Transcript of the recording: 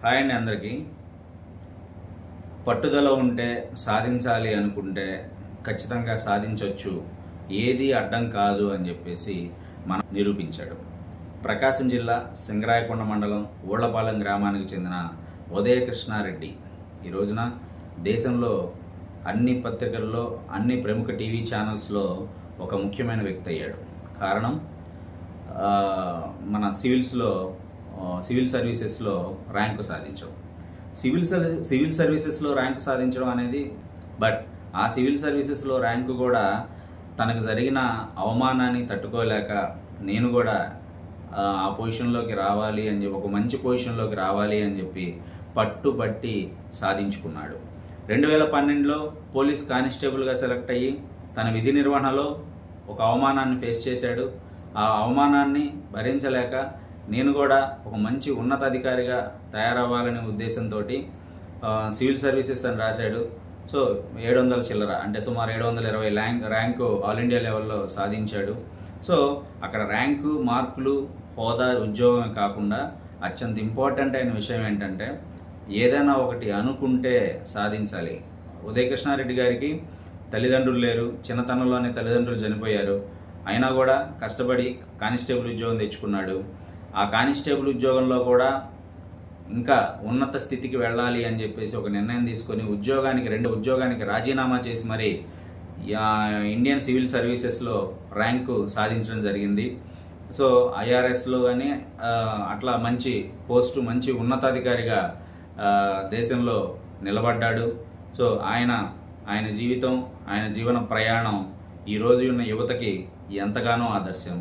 Hi అండి అందరికీ. పట్టుదల ఉంటే సాధించాలి అనుకుంటే ఖచ్చితంగా సాధించవచ్చు, ఏది అడ్డం కాదు అని చెప్పేసి మనం నిరూపించాడు. ప్రకాశం జిల్లా సింగరాయకొండ మండలం ఊళ్లపాలెం గ్రామానికి చెందిన ఉదయకృష్ణారెడ్డి ఈ రోజున దేశంలో అన్ని పత్రికల్లో, అన్ని ప్రముఖ టీవీ ఛానల్స్లో ఒక ముఖ్యమైన వ్యక్తి అయ్యాడు. కారణం మన సివిల్ సర్వీసెస్లో ర్యాంకు సాధించడం. సివిల్ సర్వీసెస్లో ర్యాంకు సాధించడం అనేది, బట్ ఆ సివిల్ సర్వీసెస్లో ర్యాంకు కూడా తనకు జరిగిన అవమానాన్ని తట్టుకోలేక నేను కూడా ఆ పొజిషన్లోకి రావాలి అని చెప్పి, ఒక మంచి పొజిషన్లోకి రావాలి అని చెప్పి పట్టుబట్టి సాధించుకున్నాడు. 2012లో పోలీస్ కానిస్టేబుల్గా సెలెక్ట్ అయ్యి తన విధి నిర్వహణలో ఒక అవమానాన్ని ఫేస్ చేశాడు. ఆ అవమానాన్ని భరించలేక నేను కూడా ఒక మంచి ఉన్నతాధికారిగా తయారవ్వాలనే ఉద్దేశంతో సివిల్ సర్వీసెస్ అని రాశాడు. సో 700 చిల్లర, అంటే సుమారు 720 ర్యాంకు ఆల్ ఇండియా లెవెల్లో సాధించాడు. సో అక్కడ ర్యాంకు, మార్కులు, హోదా, ఉద్యోగమే కాకుండా అత్యంత ఇంపార్టెంట్ అయిన విషయం ఏంటంటే ఏదైనా ఒకటి అనుకుంటే సాధించాలి. ఉదయకృష్ణారెడ్డి గారికి తల్లిదండ్రులు లేరు, చిన్నతనంలోనే తల్లిదండ్రులు చనిపోయారు. అయినా కూడా కష్టపడి కానిస్టేబుల్ ఉద్యోగం తెచ్చుకున్నాడు. ఆ కానిస్టేబుల్ ఉద్యోగంలో కూడా ఇంకా ఉన్నత స్థితికి వెళ్ళాలి అని చెప్పేసి ఒక నిర్ణయం తీసుకొని ఉద్యోగానికి రాజీనామా చేసి మరి ఇండియన్ సివిల్ సర్వీసెస్లో ర్యాంకు సాధించడం జరిగింది. సో ఐఆర్ఎస్లో కానీ అట్లా మంచి పోస్టు, మంచి ఉన్నతాధికారిగా దేశంలో నిలబడ్డాడు. సో ఆయన జీవితం, ఆయన జీవన ప్రయాణం ఈరోజు ఉన్న యువతకి ఎంతగానో ఆదర్శం.